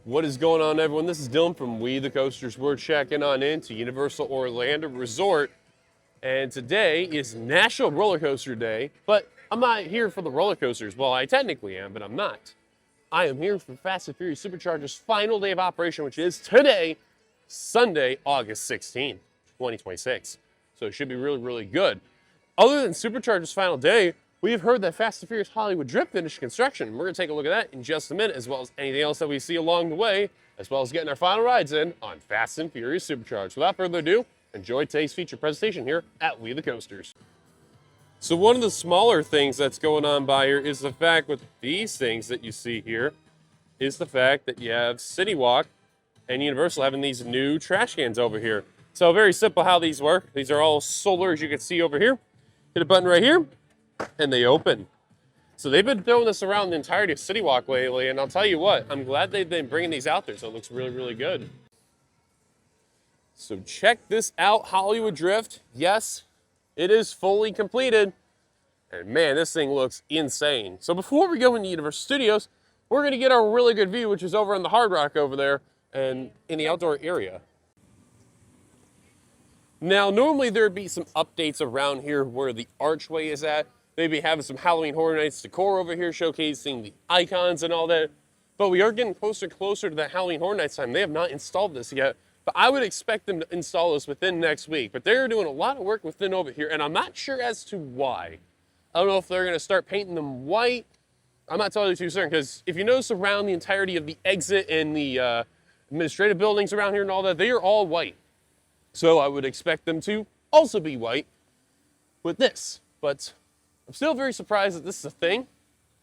What is going on, everyone? This is Dylan from We The Coasters. We're checking on into Universal Orlando Resort, and today is National Roller Coaster Day, but I'm not here for the roller coasters. Well, I technically am, but I'm not. I am here for Fast and Furious Supercharged's final day of operation, which is today, Sunday, August 16th, 2026. So it should be really, really good. Other than Supercharged's final day, we've heard that Fast and Furious Hollywood Drift finished construction. We're going to take a look at that in just a minute, as well as anything else that we see along the way, as well as getting our final rides in on Fast and Furious Supercharged. Without further ado, enjoy today's feature presentation here at We The Coasters. So one of the smaller things that's going on by here is the fact with these things that you see here is the fact that you have City Walk and Universal having these new trash cans over here. So very simple how these work. These are all solar, as you can see over here. Hit a button right here, and they open. So they've been throwing this around the entirety of City Walk lately, and I'll tell you what, I'm glad they've been bringing these out there, so it looks really, really good. So check this out, Hollywood Drift. Yes, it is fully completed, and man, this thing looks insane. So before we go into Universal Studios, we're gonna get our really good view, which is over on the Hard Rock over there, and in the outdoor area. Now, normally there'd be some updates around here where the archway is at. Maybe having some Halloween Horror Nights decor over here, showcasing the icons and all that. But we are getting closer and closer to that Halloween Horror Nights time. They have not installed this yet, but I would expect them to install this within next week. But they're doing a lot of work within over here, and I'm not sure as to why. I don't know if they're gonna start painting them white. I'm not totally too certain, because if you notice around the entirety of the exit and the administrative buildings around here and all that, they are all white. So I would expect them to also be white with this. But I'm still very surprised that this is a thing,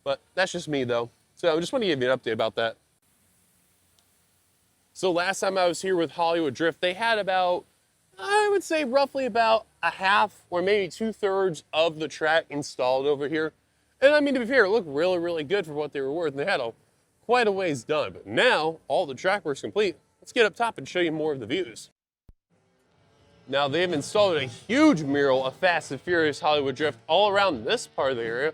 but that's just me though. So I just want to give you an update about that. So last time I was here with Hollywood Drift, they had about, I would say roughly about a half or maybe 2/3 of the track installed over here. And I mean, to be fair, it looked really, really good for what they were worth. And they had quite a ways done. But now all the track work's complete. Let's get up top and show you more of the views. Now they've installed a huge mural of Fast and Furious Hollywood Drift all around this part of the area.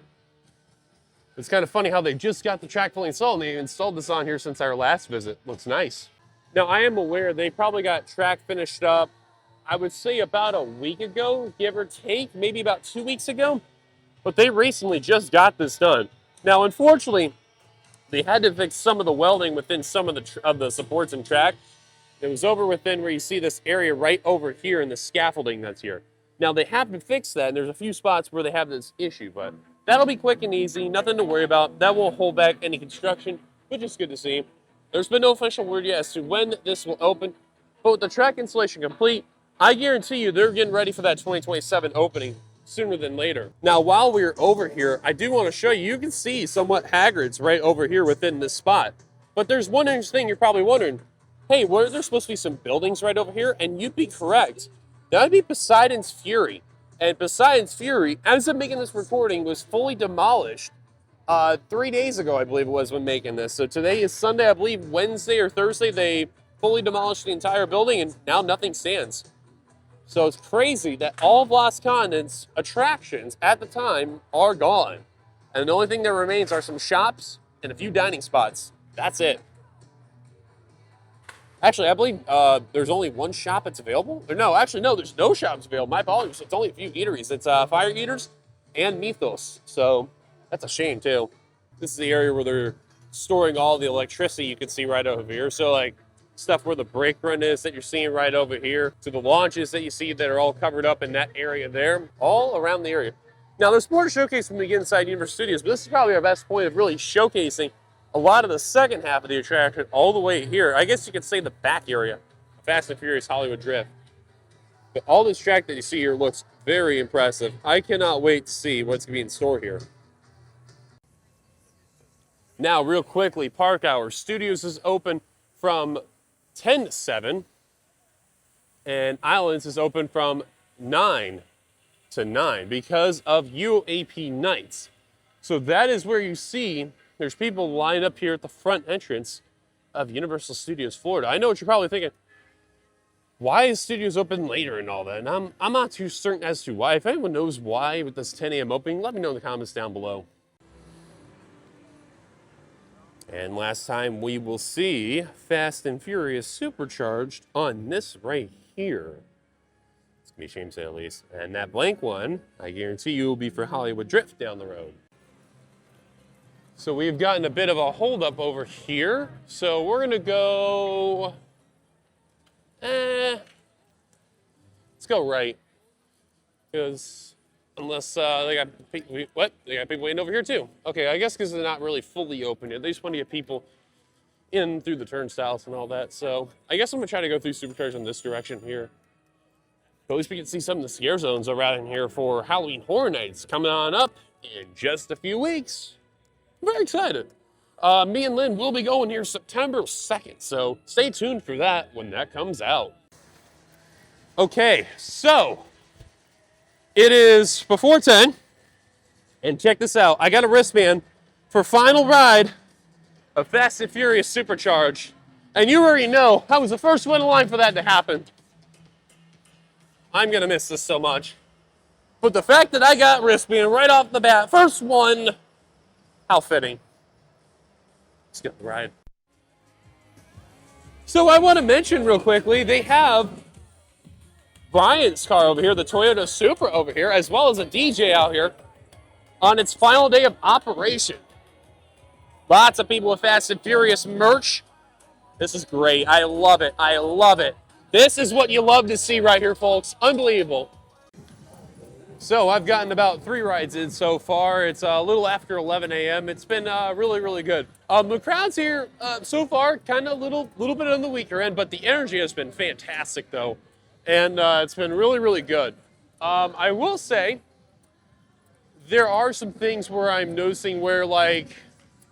It's kind of funny how they just got the track fully installed and they installed this on here since our last visit. Looks nice. Now I am aware they probably got track finished up, I would say about a week ago, give or take, maybe about 2 weeks ago. But they recently just got this done. Now unfortunately, they had to fix some of the welding within some of the supports and track. It was over within where you see this area right over here in the scaffolding that's here. Now they have to fix that, and there's a few spots where they have this issue, but that'll be quick and easy, nothing to worry about. That won't hold back any construction, which is good to see. There's been no official word yet as to when this will open, but with the track installation complete, I guarantee you they're getting ready for that 2027 opening sooner than later. Now while we're over here, I do want to show you, you can see somewhat Hagrid's right over here within this spot. But there's one interesting thing you're probably wondering, hey, were there supposed to be some buildings right over here? And you'd be correct. That would be Poseidon's Fury. And Poseidon's Fury, as of making this recording, was fully demolished 3 days ago, I believe it was, when making this. So today is Sunday, I believe Wednesday or Thursday, they fully demolished the entire building and now nothing stands. So it's crazy that all of Lost Continent's attractions at the time are gone. And the only thing that remains are some shops and a few dining spots. That's it. Actually, I believe there's only one shop that's available. Or no, actually, no, there's no shops available. My apologies. It's only a few eateries. It's Fire Eaters and Mythos. So that's a shame, too. This is the area where they're storing all the electricity you can see right over here. So, like, stuff where the brake run is that you're seeing right over here, to the launches that you see that are all covered up in that area there, all around the area. Now, there's more to showcase when we get inside Universal Studios, but this is probably our best point of really showcasing a lot of the second half of the attraction all the way here. I guess you could say the back area, Fast and Furious Hollywood Drift. But all this track that you see here looks very impressive. I cannot wait to see what's going to be in store here. Now, real quickly, park hours. Studios is open from 10 to 7, and Islands is open from 9 to 9 because of UAP nights. So that is where you see there's people lined up here at the front entrance of Universal Studios Florida. I know what you're probably thinking. Why is Studios open later and all that? And I'm not too certain as to why. If anyone knows why with this 10 a.m. opening, let me know in the comments down below. And last time we will see Fast and Furious Supercharged on this right here. It's gonna be a shame to say the least. And that blank one, I guarantee you, will be for Hollywood Drift down the road. So we've gotten a bit of a holdup over here. So we're gonna go, let's go right. Because unless they got people, what? They got people waiting over here too. Okay, I guess because they're not really fully open yet. They just want to get people in through the turnstiles and all that. So I guess I'm gonna try to go through Supercharged in this direction here. But at least we can see some of the scare zones around in here for Halloween Horror Nights coming on up in just a few weeks. I'm very excited. Me and Lynn will be going here September 2nd, so stay tuned for that when that comes out. Okay, so it is before 10, and check this out. I got a wristband for final ride of Fast and Furious Supercharged, and you already know I was the first one in line for that to happen. I'm gonna miss this so much. But the fact that I got wristband right off the bat, first one, how fitting. Let's get the ride. So I want to mention real quickly, they have Brian's car over here, the Toyota Supra over here, as well as a DJ out here on its final day of operation. Lots of people with Fast and Furious merch. This is great. I love it. I love it. This is what you love to see right here, folks. Unbelievable. So I've gotten about 3 rides in so far. It's a little after 11 a.m. It's been really, really good. The crowds here so far kind of a little bit on the weaker end, but the energy has been fantastic though. And it's been really, really good. I will say there are some things where I'm noticing where like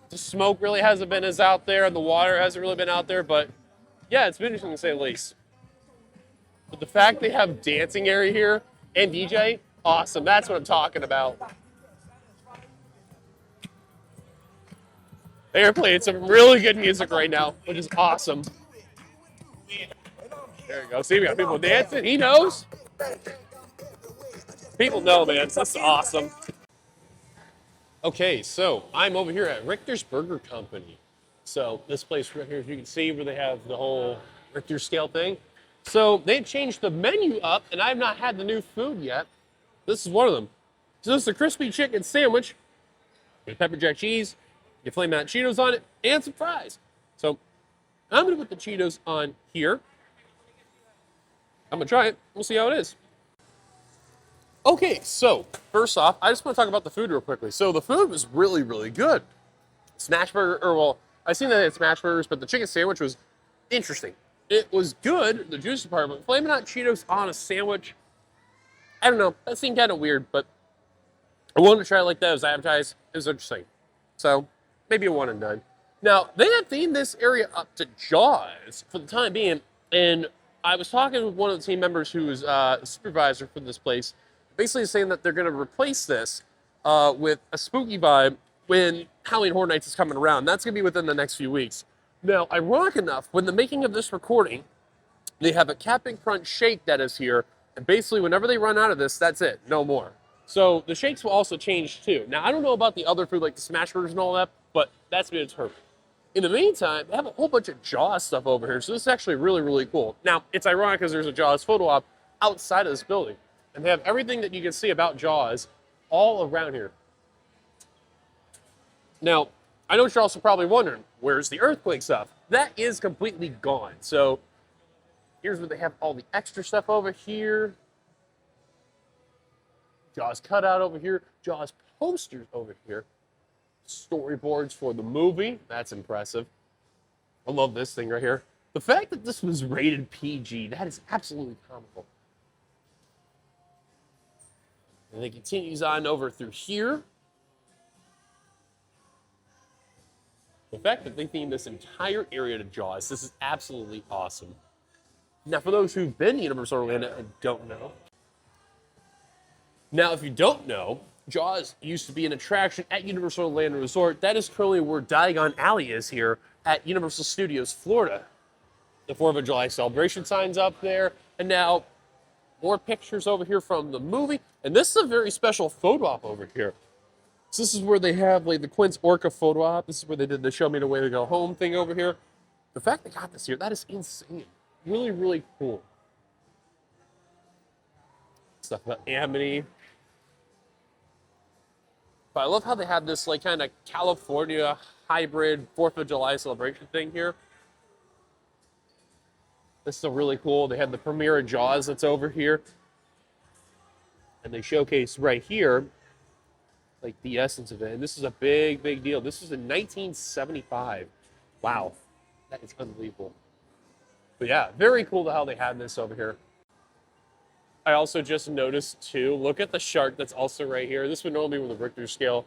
the smoke really hasn't been as out there and the water hasn't really been out there, but yeah, it's been interesting to say the least. But the fact they have dancing area here and DJ, awesome. That's what I'm talking about. They're playing some really good music right now, which is awesome. There you go. See, we got people dancing. He knows. People know, man. That's awesome. Okay, so I'm over here at Richter's Burger Company. So this place right here, as you can see, where they have the whole Richter scale thing. So they've changed the menu up, and I've not had the new food yet. This is one of them. So this is a crispy chicken sandwich with pepper jack cheese, you flame out Cheetos on it, and some fries. So I'm gonna put the Cheetos on here. I'm gonna try it. We'll see how it is. Okay, so first off, I just want to talk about the food real quickly. So the food was really, really good. Smash burger, or well, I've seen that they had smash burgers, but the chicken sandwich was interesting. It was good, the juicy part, but flaming hot Cheetos on a sandwich, I don't know, that seemed kind of weird, but I wanted to try it like that. It was advertised. It was interesting. So maybe a 1 and done. Now, they have themed this area up to Jaws for the time being, and I was talking with one of the team members who is a supervisor for this place, basically saying that they're going to replace this with a spooky vibe when Halloween Horror Nights is coming around. That's going to be within the next few weeks. Now, ironic enough, when the making of this recording, they have a Captain Crunch shake that is here, and basically whenever they run out of this, that's it, no more. So the shakes will also change too. Now, I don't know about the other food like the smash burgers and all that, but that's been determined. In the meantime, they have a whole bunch of Jaws stuff over here, so this is actually really, really cool. Now, it's ironic because there's a Jaws photo op outside of this building, and they have everything that you can see about Jaws all around here. Now, I know you're also probably wondering, where's the earthquake stuff? That is completely gone. So here's where they have all the extra stuff over here. Jaws cutout over here. Jaws posters over here. Storyboards for the movie. That's impressive. I love this thing right here. The fact that this was rated PG, that is absolutely comical. And it continues on over through here. The fact that they themed this entire area to Jaws, this is absolutely awesome. Now, for those who've been to Universal Orlando and don't know. Now, if you don't know, Jaws used to be an attraction at Universal Orlando Resort. That is currently where Diagon Alley is here at Universal Studios, Florida. The 4th of July celebration signs up there. And now, more pictures over here from the movie. And this is a very special photo op over here. So this is where they have like the Quinn's Orca photo op. This is where they did the Show Me the Way to Go Home thing over here. The fact they got this here, that is insane. Really, really cool. Stuff about Amity. But I love how they have this like kind of California hybrid 4th of July celebration thing here. This is really cool. They have the premiere of Jaws that's over here. And they showcase right here like the essence of it. And this is a big, big deal. This was in 1975. Wow. That is unbelievable. But yeah, very cool how they had this over here. I also just noticed too, look at the shark that's also right here. This would normally be where the Richter scale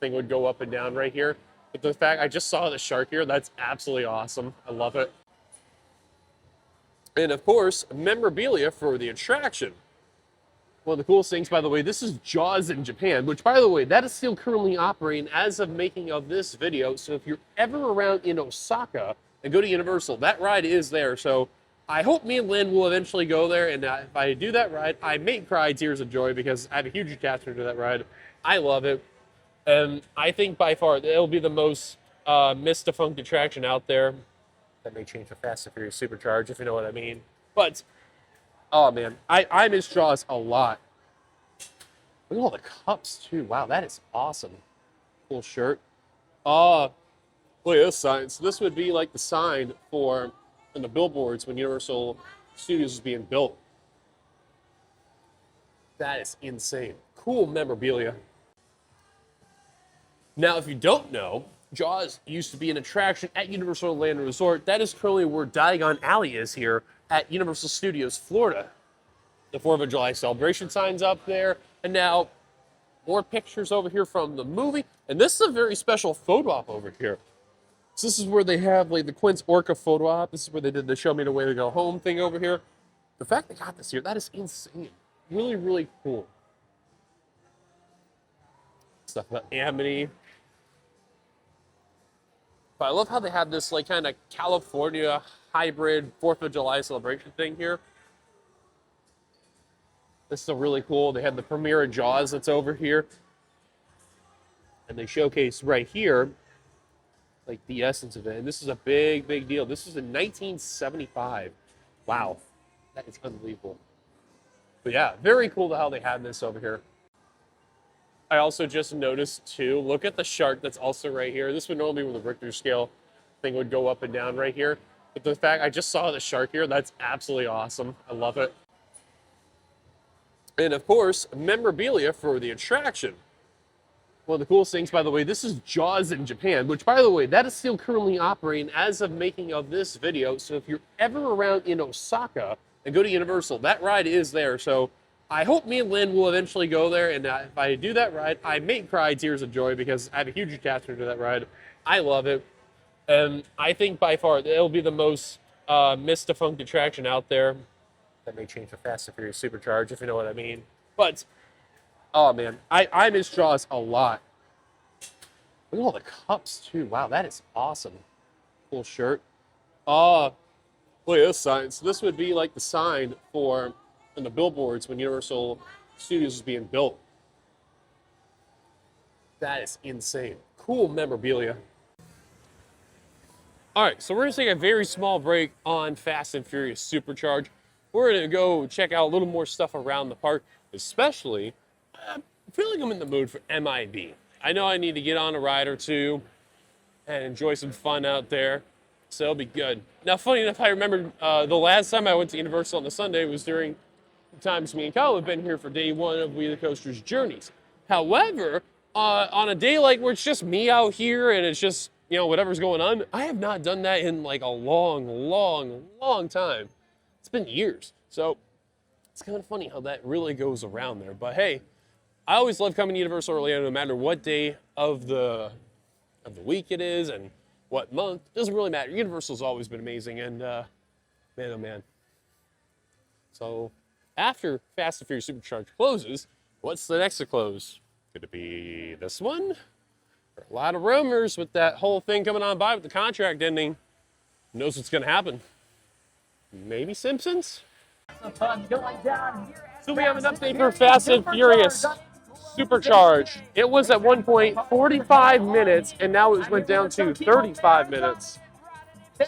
thing would go up and down right here. But the fact I just saw the shark here, that's absolutely awesome. I love it. And of course, memorabilia for the attraction. One of the coolest things, by the way, this is Jaws in Japan, which, by the way, that is still currently operating as of making of this video. So if you're ever around in Osaka and go to Universal, that ride is there. So I hope me and Lynn will eventually go there. And if I do that ride, I may cry tears of joy because I have a huge attachment to that ride. I love it. And I think by far it'll be the most missed defunct attraction out there. That may change for Fast and Furious Supercharged, if you know what I mean. But oh man, I miss Jaws a lot. Look at all the cups too. Wow, that is awesome. Cool shirt. Look at this sign. So this would be like the sign for in the billboards when Universal Studios is being built. That is insane. Cool memorabilia. Now, if you don't know, Jaws used to be an attraction at Universal Orlando Resort. That is currently where Diagon Alley is here at Universal Studios, Florida. The 4th of July celebration signs up there. And now, more pictures over here from the movie. And this is a very special photo op over here. So this is where they have like the Quinn's Orca photo op. This is where they did the Show Me the Way to Go Home thing over here. The fact they got this here, that is insane. Really, really cool. Stuff about Amity. But I love how they have this like kind of California hybrid 4th of July celebration thing here. This is really cool. They have the premiere of Jaws that's over here. And they showcase right here like the essence of it. And this is a big, big deal. This was in 1975. Wow. That is unbelievable. But yeah, very cool how they had this over here. I also just noticed too, look at the shark that's also right here. This would normally be where the Richter scale thing would go up and down right here. But the fact I just saw the shark here, that's absolutely awesome. I love it. And of course, memorabilia for the attraction. One of the coolest things, by the way, this is Jaws in Japan, which, by the way, that is still currently operating as of making of this video. So if you're ever around in Osaka and go to Universal, that ride is there. So I hope me and Lynn will eventually go there. And if I do that ride, I may cry tears of joy because I have a huge attachment to that ride. I love it. And I think by far it'll be the most missed defunct attraction out there. That may change for Fast and Furious Supercharged, if you know what I mean. But oh man, I miss Jaws a lot. Look at all the cups too. Wow, that is awesome. Cool shirt. Look at this sign. So this would be like the sign for in the billboards when Universal Studios is being built. That is insane. Cool memorabilia. All right, so we're gonna take a very small break on Fast and Furious Supercharged. We're gonna go check out a little more stuff around the park, especially I feel like I'm in the mood for MIB. I know I need to get on a ride or two and enjoy some fun out there, so it'll be good. Now, funny enough, I remember the last time I went to Universal on the Sunday was during the times me and Kyle have been here for day one of WeTheCoasters Journeys. However, on a day like where it's just me out here and it's just, you know, whatever's going on, I have not done that in like a long time. It's been years. So it's kind of funny how that really goes around there. But hey, I always love coming to Universal Orlando no matter what day of the week it is and what month. It doesn't really matter. Universal's always been amazing. And man, oh man. So after Fast and Furious Supercharged closes, what's the next to close? Could it be this one? There are a lot of rumors with that whole thing coming on by with the contract ending. Who knows what's going to happen? Maybe Simpsons? So we have an update for Fast and Furious. Supercharged. It was at one point 45 minutes, and now it went down to 35 minutes.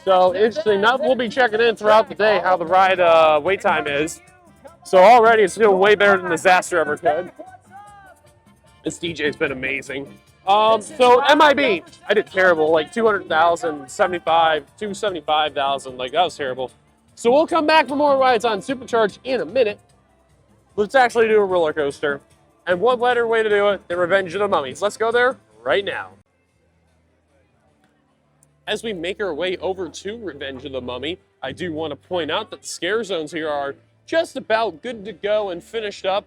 So interesting. Now we'll be checking in throughout the day how the ride wait time is. So already it's doing way better than Disaster ever could. This DJ's been amazing. So MIB, I did terrible, like 200,000, 275,000, like that was terrible. So we'll come back for more rides on Supercharged in a minute. Let's actually do a roller coaster. And what better way to do it than Revenge of the Mummies? Let's go there right now. As we make our way over to Revenge of the Mummy, I do want to point out that the scare zones here are just about good to go and finished up.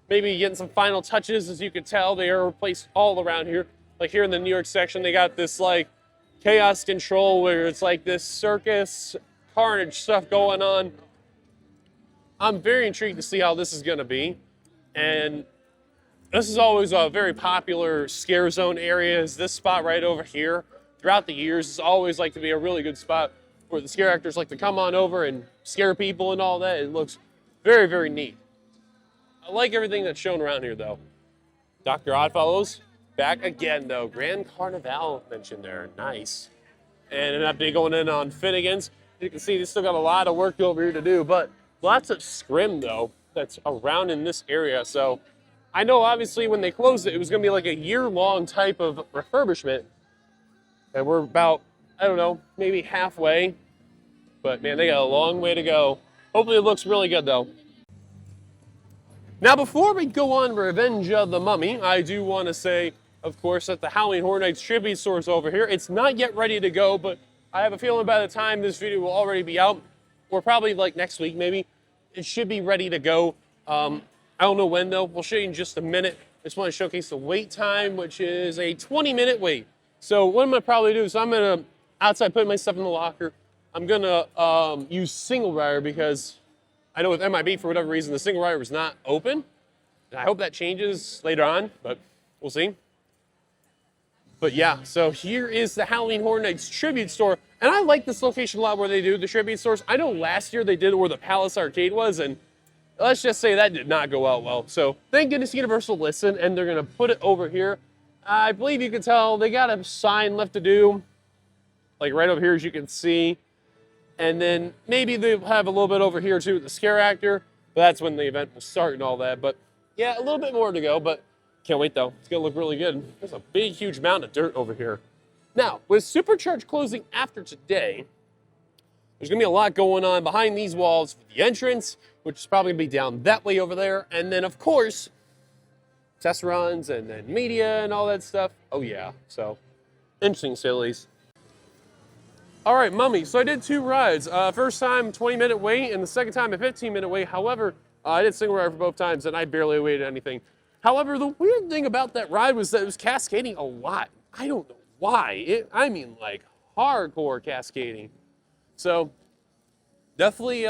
Maybe getting some final touches. As you can tell, they are placed all around here. Like here in the New York section, they got this like chaos control where it's like this circus carnage stuff going on. I'm very intrigued to see how this is going to be. And this is always a very popular scare zone area. Is this spot right over here. Throughout the years, it's always like to be a really good spot where the scare actors like to come on over and scare people and all that. It looks very, very neat. I like everything that's shown around here, though. Dr. Oddfellows, back again, though. Grand Carnival mentioned there. Nice. And an update going in on Finnegan's. You can see they still got a lot of work over here to do, but lots of scrim, though, that's around in this area. So I know, obviously, when they closed it, it was going to be like a year-long type of refurbishment. And we're about, I don't know, maybe halfway. But, man, they got a long way to go. Hopefully it looks really good, though. Now, before we go on Revenge of the Mummy, I do want to say, of course, that the Halloween Horror Nights tribute store is over here. It's not yet ready to go, but I have a feeling by the time this video will already be out, or probably like next week maybe, it should be ready to go. I don't know when, though. We'll show you in just a minute. I just want to showcase the wait time, which is a 20-minute wait. So what I'm going to probably do is I'm going to, outside, put my stuff in the locker. I'm going to use single rider because I know with MIB, for whatever reason, the single rider was not open. And I hope that changes later on, but we'll see. But yeah, so here is the Halloween Horror Nights tribute store. And I like this location a lot where they do the tribute stores. I know last year they did it where the Palace Arcade was, and let's just say that did not go out well. So thank goodness Universal listened, and they're going to put it over here. I believe you can tell they got a sign left to do, like right over here, as you can see. And then maybe they'll have a little bit over here too with the scare actor. But that's when the event will start and all that. But yeah, a little bit more to go, but can't wait though. It's gonna look really good. There's a big, huge mountain of dirt over here. Now, with Supercharged closing after today, there's gonna be a lot going on behind these walls for the entrance, which is probably gonna be down that way over there. And then of course, test runs and then media and all that stuff. Oh yeah, so interesting, sillies. All right, Mummy, so I did 2 rides. First time, 20-minute wait, and the second time, a 15-minute wait. However, I did single ride for both times, and I barely waited anything. However, the weird thing about that ride was that it was cascading a lot. I don't know why. I mean, like, hardcore cascading. So, definitely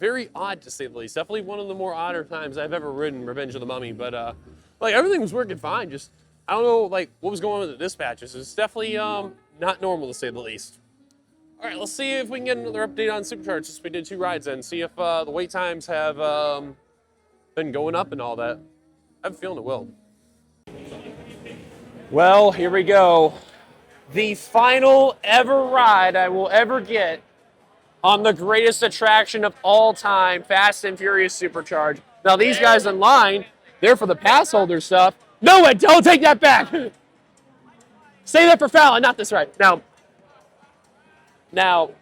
very odd, to say the least. Definitely one of the more odder times I've ever ridden Revenge of the Mummy. But, like, everything was working fine. Just, I don't know, like, what was going on with the dispatches. It's definitely not normal, to say the least. All right, let's see if we can get another update on Supercharged since we did 2 rides and see if the wait times have been going up and all that. I have a feeling it will. Well, here we go. The final ever ride I will ever get on the greatest attraction of all time, Fast and Furious Supercharged. Now, these guys in line, they're for the pass holder stuff. No, don't take that back. Say that for Fallon, not this ride. Now,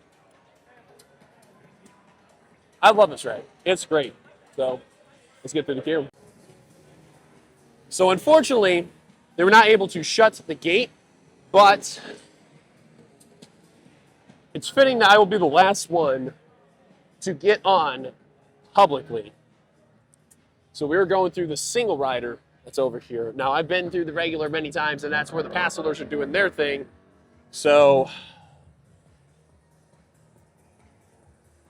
I love this ride. It's great. So, let's get through the queue. So, unfortunately, they were not able to shut the gate, but it's fitting that I will be the last one to get on publicly. So, we're going through the single rider that's over here. Now, I've been through the regular many times, and that's where the pass holders are doing their thing. So,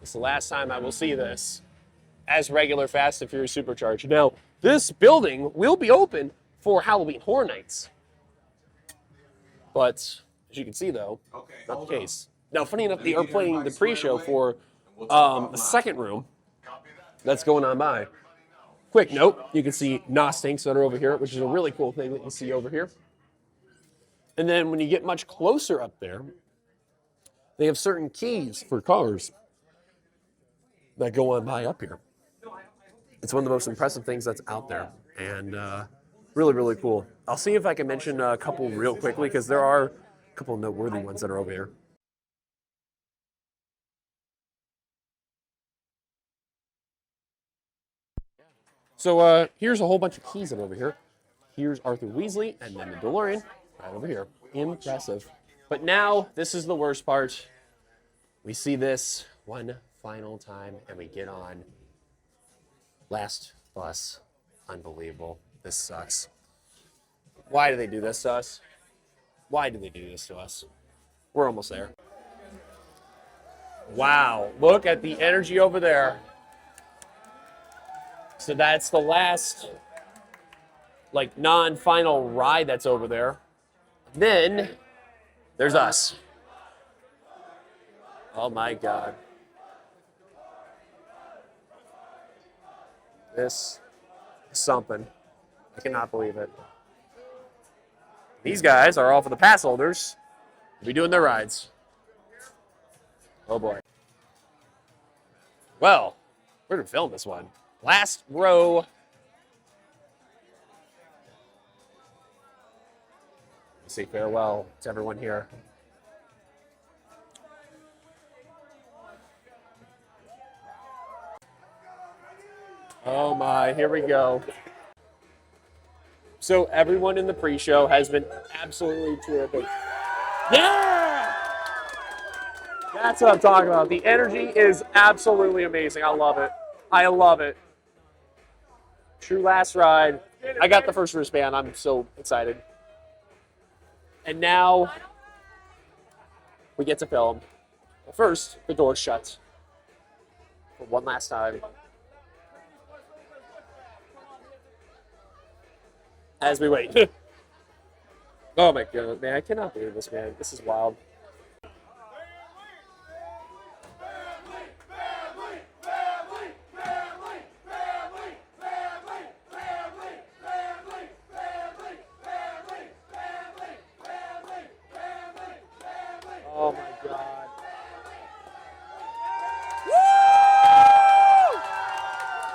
it's the last time I will see this as regular Fast and Furious Supercharged. Now, this building will be open for Halloween Horror Nights. But, as you can see, though, not the case. Now, funny enough, they are playing the pre-show for a second room that's going on by. Of Quick note, you can see NOS tanks that are over here, which is a really cool thing that you see over here. And then when you get much closer up there, they have certain keys for cars that go on by up here. It's one of the most impressive things that's out there, and really, really cool. I'll see if I can mention a couple real quickly, because there are a couple noteworthy ones that are over here. So here's a whole bunch of keys that are over here. Here's Arthur Weasley, and then the DeLorean right over here. Impressive. But now, this is the worst part. We see this one final time, and we get on. Last bus. Unbelievable. This sucks. Why do they do this to us? Why do they do this to us? We're almost there. Wow. Look at the energy over there. So that's the last, like, non-final ride that's over there. Then there's us. Oh my God. This is something. I cannot believe it. These guys are all for the pass holders. They'll be doing their rides. Oh boy. Well, we're gonna film this one. Last row. Say farewell to everyone here. Oh my, here we go. So everyone in the pre-show has been absolutely terrific. Yeah! That's what I'm talking about. The energy is absolutely amazing. I love it. I love it. True last ride. I got the first wristband. I'm so excited. And now we get to film. But first, the door's shut. For one last time. As we wait. Oh my God, man. I cannot believe this, man. This is wild. Oh my God. Woo!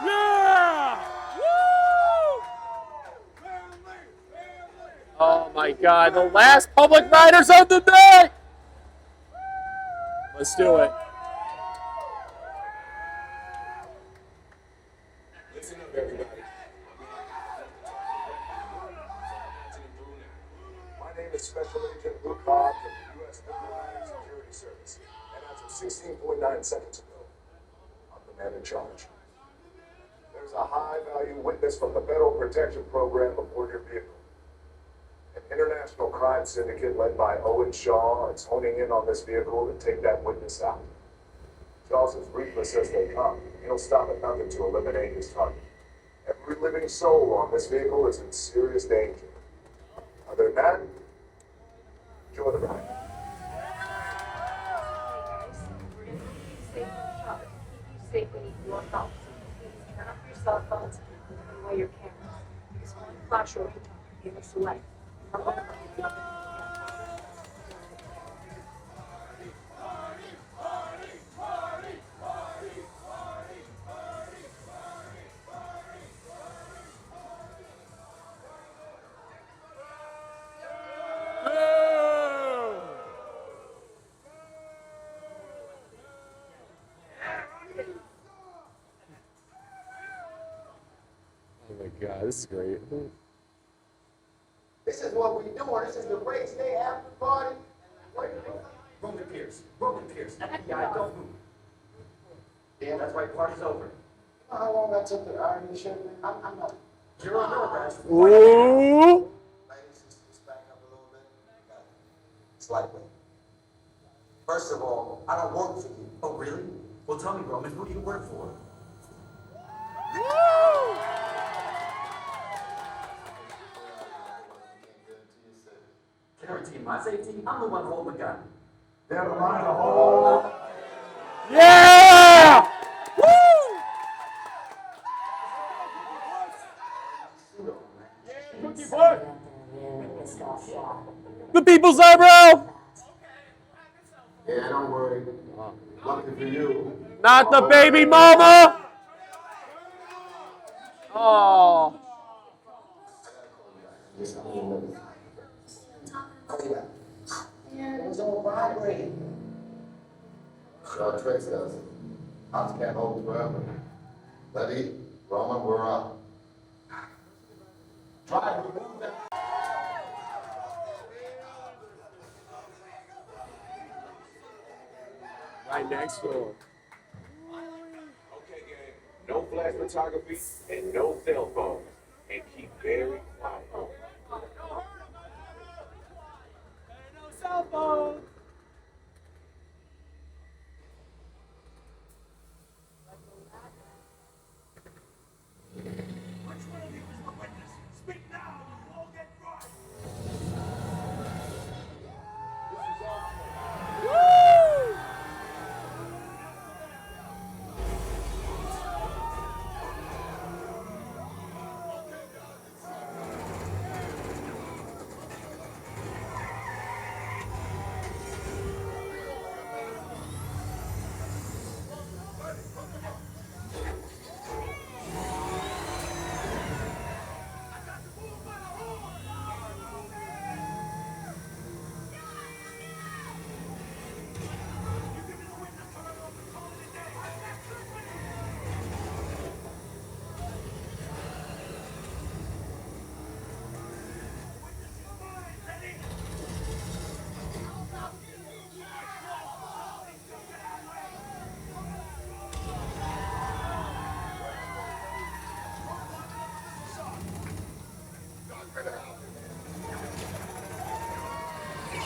Yeah! Woo! Oh my God, the last public riders of the day! Let's do it. Listen up, everybody. My name is Special Agent Luke Hobbs of the U.S. Homeland Security Service, and as of 16.9 seconds ago, I'm the man in charge. There's a high-value witness from the Federal Protection Program aboard your vehicle. An international crime syndicate led by Owen Shaw is honing in on this vehicle to take that witness out. Shaw's as ruthless as they come. He'll stop at nothing to eliminate his target. Every living soul on this vehicle is in serious danger. Other than that, enjoy the ride. Safe when you do your thoughts. Please turn off your cell phones and put away your cameras. Because one flash over can give us away. Oh my God, this is great. This is what we doing. This is the race day after party. Roman Pierce. FBI, don't move. Yeah, that's right, party's over. You know how long I took to iron this shirt, man? I'm not. You're on your arrest. Ooh! Ladies, just back up a little bit. It's lightweight. First of all, I don't work for you. Oh, really? Well, tell me, Roman, who do you work for? Guarantee my safety, I'm the one holding the gun. Never mind the whole. Yeah! Woo! Lucky for you. Not the baby mama! Oh. Just a minute. Oh, yeah. It was all vibrating. Sure tricks does. House can't hold forever. Letty, Roman, we're up. Try to remove that. Right next door. Okay, gang. No flash photography and no cell phones. And keep very quiet.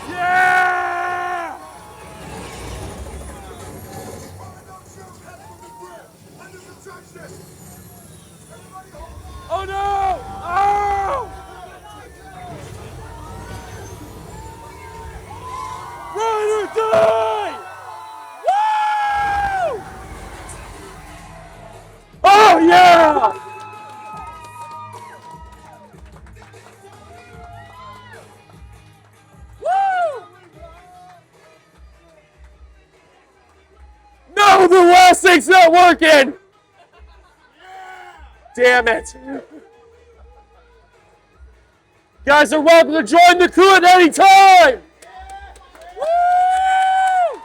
Yeah! Oh no! Oh! Run or die! Woo! Oh yeah! Woo! No, the last thing's not working! Damn it. Guys are welcome to join the crew at any time! Woo!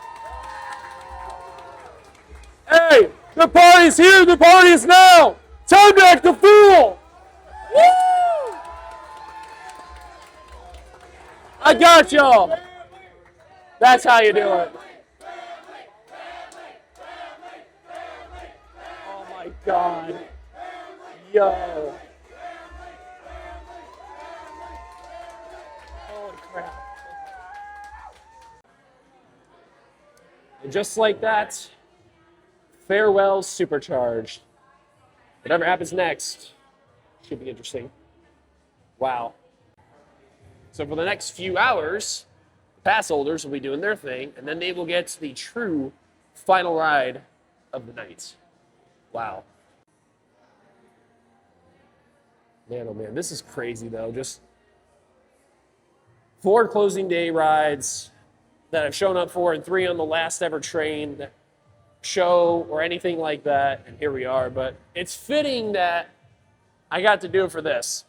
Hey, the party's here, the party is now! Time to act the fool! Woo! I got y'all! That's how you do it. Oh my God. Yo. Holy crap. And just like that, farewell Supercharged. Whatever happens next should be interesting. Wow. So for the next few hours, the pass holders will be doing their thing, and then they will get the true final ride of the night. Wow. Man, oh man, this is crazy though. Just 4 closing day rides that I've shown up for and 3 on the last ever train show or anything like that. And here we are. But it's fitting that I got to do it for this.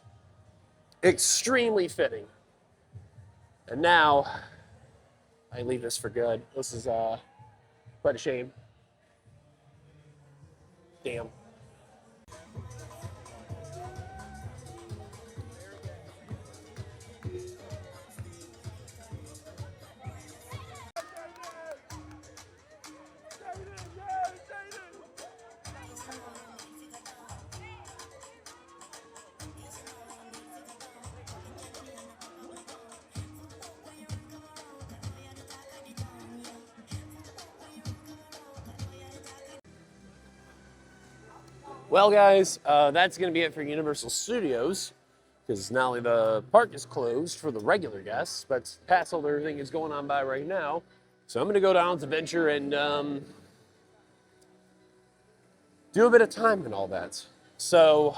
Extremely fitting. And now I leave this for good. This is quite a shame. Damn. Well, guys, that's going to be it for Universal Studios, because not only the park is closed for the regular guests, but the pass holder thing is going on by right now. So I'm going to go down to Venture and do a bit of time and all that. So,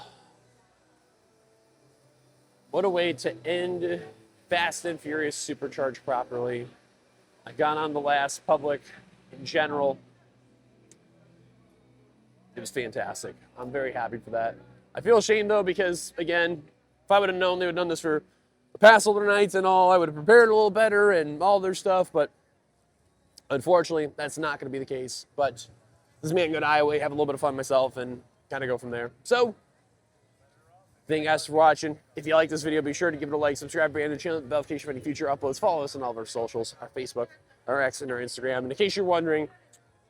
what a way to end Fast and Furious Supercharged properly. I got on the last public in general, it was fantastic. I'm very happy for that. I feel ashamed though because, again, if I would have known they would have done this for the past older nights and all, I would have prepared a little better and all their stuff, but unfortunately, that's not going to be the case. But this is me. I can go to Iowa, have a little bit of fun myself, and kind of go from there. So, thank you guys for watching. If you like this video, be sure to give it a like, subscribe, and the channel, notification for any future uploads. Follow us on all of our socials, our Facebook, our X, and our Instagram. And in case you're wondering,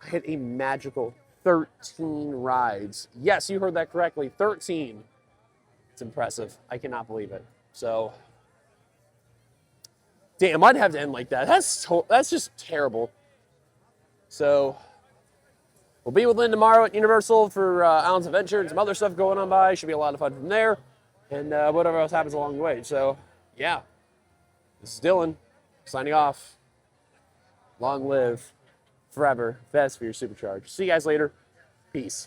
I had a magical 13 rides. Yes, you heard that correctly, 13. It's impressive. I cannot believe it. So, damn, I'd have to end like that. That's just terrible. So, we'll be with Lynn tomorrow at Universal for Alan's Adventure and some other stuff going on by. Should be a lot of fun from there. And whatever else happens along the way. So, yeah. This is Dylan, signing off. Long live, forever, best for your Supercharged. See you guys later. Peace.